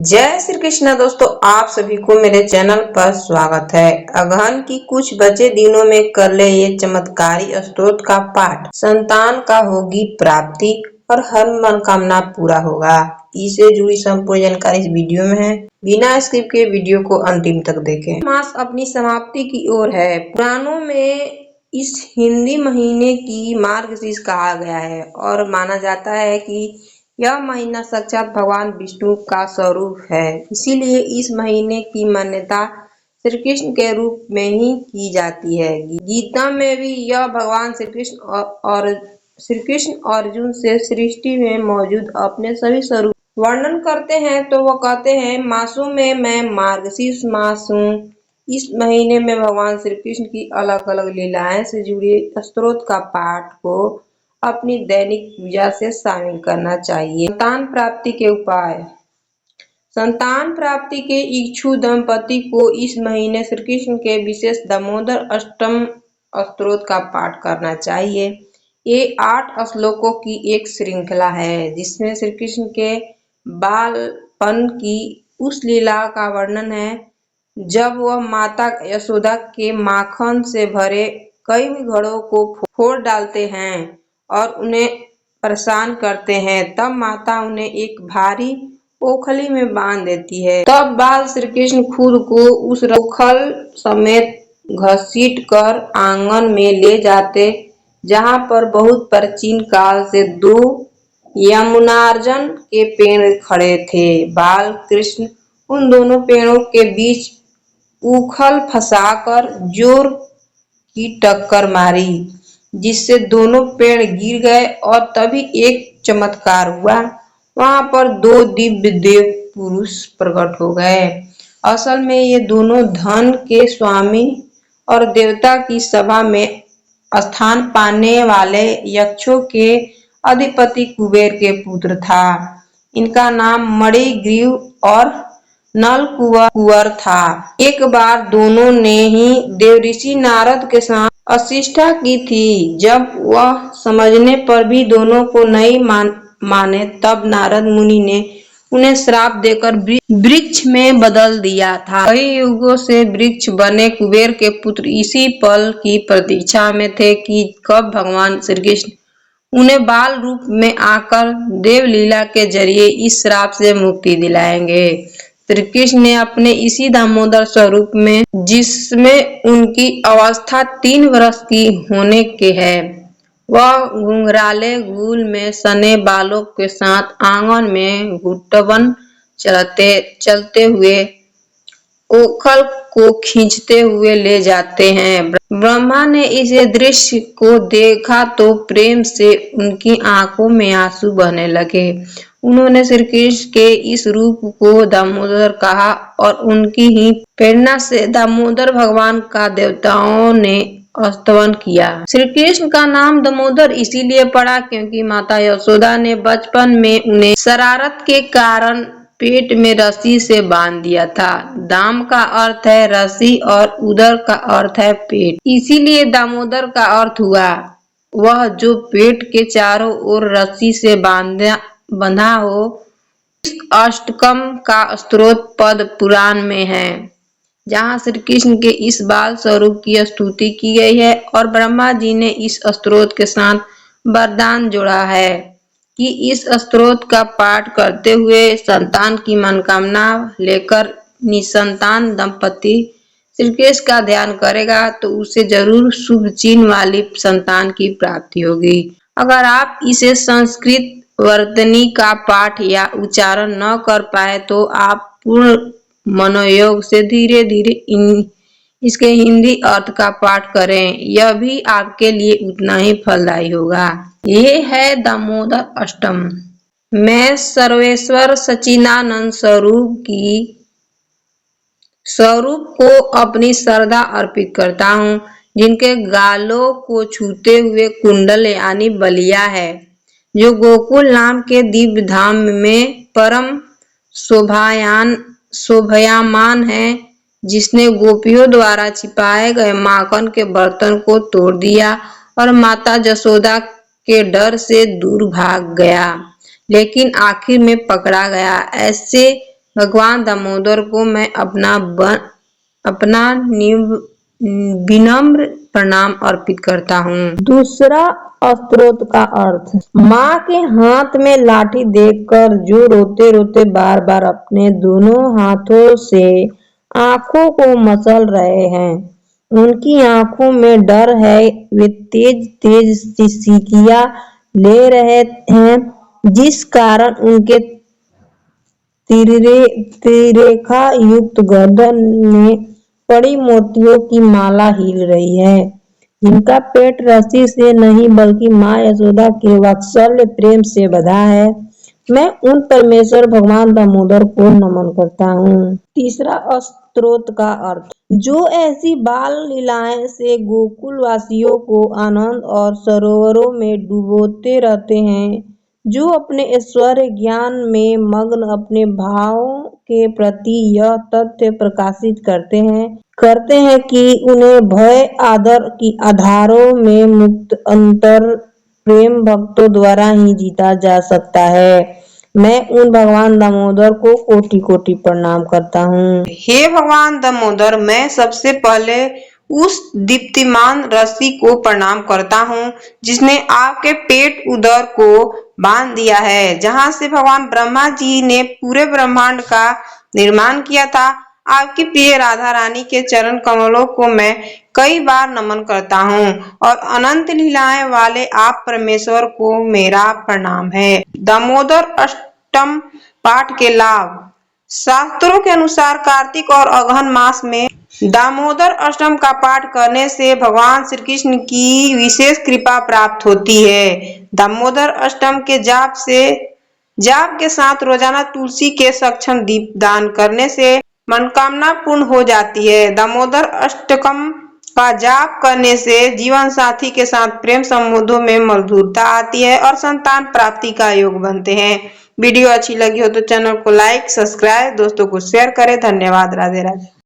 जय श्री कृष्ण दोस्तों, आप सभी को मेरे चैनल पर स्वागत है। अगहन की कुछ बचे दिनों में कर ले ये चमत्कारी स्तोत्र का पाठ। संतान का होगी प्राप्ति और हर मनोकामना पूरा होगा। इससे जुड़ी संपूर्ण जानकारी इस वीडियो में है। बिना स्किप के वीडियो को अंतिम तक देखें। मास अपनी समाप्ति की ओर है। पुराणों में इस हिंदी महीने की मार्गशीर्ष कहा गया है और माना जाता है कि यह महीना साक्षात भगवान विष्णु का स्वरूप है। इसीलिए इस महीने की मान्यता श्री कृष्ण के रूप में ही की जाती है। गीता में भी यह भगवान श्री कृष्ण अर्जुन से सृष्टि में मौजूद अपने सभी स्वरूप वर्णन करते हैं। तो वो कहते हैं, मासों में मैं मार्गशीर्ष मास हूँ। इस महीने में भगवान श्री कृष्ण की अलग अलग लीलाएं से जुड़े स्तोत्र का पाठ को अपनी दैनिक पूजा से शामिल करना चाहिए। संतान प्राप्ति के उपाय। संतान प्राप्ति के इच्छुक दंपति को इस महीने श्री कृष्ण के विशेष दामोदर अष्टम स्तोत्र का पाठ करना चाहिए। ये 8 श्लोकों की एक श्रृंखला है जिसमें श्री कृष्ण के बालपन की उस लीला का वर्णन है जब वह माता यशोदा के माखन से भरे कई घड़ों को फोड़ डालते हैं और उन्हें परेशान करते हैं। तब माता उन्हें एक भारी ओखली में बांध देती है। तब बाल श्री कृष्ण खुद को उस ओखल समेत घसीट कर आंगन में ले जाते, जहां पर बहुत प्राचीन काल से 2 यमुनार्जन के पेड़ खड़े थे। बाल कृष्ण उन दोनों पेड़ों के बीच उखल फंसाकर जोर की टक्कर मारी, जिससे दोनों पेड़ गिर गए और तभी एक चमत्कार हुआ। वहां पर 2 दिव्य देव पुरुष प्रकट हो गए। असल में ये दोनों धन के स्वामी और देवता की सभा में स्थान पाने वाले यक्षों के अधिपति कुबेर के पुत्र था। इनका नाम मणिग्रीव और नलकुवर था। एक बार दोनों ने ही देवऋषि नारद के साथ अशिष्टा की थी। जब वह समझने पर भी दोनों को नहीं माने, तब नारद मुनि ने उन्हें श्राप देकर वृक्ष में बदल दिया था। कई युगों से वृक्ष बने कुबेर के पुत्र इसी पल की प्रतीक्षा में थे कि कब भगवान श्री कृष्ण उन्हें बाल रूप में आकर देवलीला के जरिए इस श्राप से मुक्ति दिलाएंगे। श्री कृष्ण ने अपने इसी दामोदर स्वरूप में, जिसमें उनकी अवस्था 3 वर्ष की होने के है, वह घुंघराले गूल में सने बालों के साथ आंगन में घुटवन चलते हुए ओखल को खींचते हुए ले जाते हैं। ब्रह्मा ने इस दृश्य को देखा तो प्रेम से उनकी आंखों में आंसू बहने लगे। उन्होंने श्री कृष्ण के इस रूप को दामोदर कहा और उनकी ही प्रेरणा से दामोदर भगवान का देवताओं ने स्तवन किया। श्री कृष्ण का नाम दामोदर इसीलिए पड़ा क्योंकि माता यशोदा ने बचपन में उन्हें शरारत के कारण पेट में रस्सी से बांध दिया था। दाम का अर्थ है रस्सी और उदर का अर्थ है पेट, इसीलिए दामोदर का अर्थ हुआ वह जो पेट के चारों ओर रस्सी से बंधा हो। इस अष्टकम का स्त्रोत्र पद्म पुराण में है, जहाँ श्री कृष्ण के इस बाल स्वरूप की स्तुति की गई है और ब्रह्मा जी ने इस स्तोत्र के साथ वरदान जोड़ा है कि इस स्तोत्र का पाठ करते हुए संतान की मनोकामना लेकर निसंतान दंपति श्री कृष्ण का ध्यान करेगा तो उसे जरूर शुभ चिन्ह वाली संतान की प्राप्ति होगी। अगर आप इसे संस्कृत वर्तनी का पाठ या उच्चारण न कर पाए तो आप पूर्ण मनोयोग से धीरे धीरे इसके हिंदी अर्थ का पाठ करें, यह भी आपके लिए उतना ही फलदायी होगा। ये है दामोदर अष्टम। मैं सर्वेश्वर सच्चिदानंद स्वरूप को अपनी श्रद्धा अर्पित करता हूँ, जिनके गालों को छूते हुए कुंडल यानी बलिया है, जो गोकुल नाम के दिव्य धाम में परम शोभायमान है, जिसने गोपियों द्वारा छिपाए गए माखन के बर्तन को तोड़ दिया और माता यशोदा के डर से दूर भाग गया, लेकिन आखिर में पकड़ा गया। ऐसे भगवान दामोदर को मैं अपना विनम्र प्रणाम अर्पित करता हूँ। दूसरा स्तोत्र का अर्थ। माँ के हाथ में लाठी देखकर जो रोते रोते बार बार अपने दोनों हाथों से आंखों को मसल रहे हैं, उनकी आंखों में डर है, वे तेज तेज सिसकियां ले रहे हैं, जिस कारण उनके त्रिरेखा युक्त गर्दन में पड़ी मोतियों की माला हिल रही है, जिनका पेट रस्सी से नहीं बल्कि माँ यशोदा के वात्सल्य प्रेम से बंधा है। मैं उन परमेश्वर भगवान दामोदर को नमन करता हूँ। तीसरा स्तोत्र का अर्थ। जो ऐसी बाल लीलाएं से गोकुल वासियों को आनंद और सरोवरों में डुबोते रहते हैं, जो अपने ऐश्वर्य ज्ञान में मग्न अपने भावों के प्रति यह तथ्य प्रकाशित करते हैं कि उन्हें भय आदर की आधारों में मुक्त अंतर प्रेम भक्तों द्वारा ही जीता जा सकता है। मैं उन भगवान दामोदर को कोटि कोटि प्रणाम करता हूँ। हे भगवान दामोदर, मैं सबसे पहले उस दीप्तिमान रस्सी को प्रणाम करता हूँ जिसने आपके पेट उदर को बांध दिया है, जहाँ से भगवान ब्रह्मा जी ने पूरे ब्रह्मांड का निर्माण किया था। आपकी प्रिय राधा रानी के चरण कमलों को मैं कई बार नमन करता हूँ और अनंत लीलाएं वाले आप परमेश्वर को मेरा प्रणाम है। दामोदर अष्टम पाठ के लाभ। शास्त्रों के अनुसार कार्तिक और अगहन मास में दामोदर अष्टम का पाठ करने से भगवान श्री कृष्ण की विशेष कृपा प्राप्त होती है। दामोदर अष्टम के जाप के साथ रोजाना तुलसी के सक्षम दीप दान करने से मनोकामना पूर्ण हो जाती है। दामोदर अष्टकम का जाप करने से जीवन साथी के साथ प्रेम संबंधों में मधुरता आती है और संतान प्राप्ति का योग बनते हैं। वीडियो अच्छी लगी हो तो चैनल को लाइक, सब्सक्राइब, दोस्तों को शेयर करें। धन्यवाद। राधे राधे।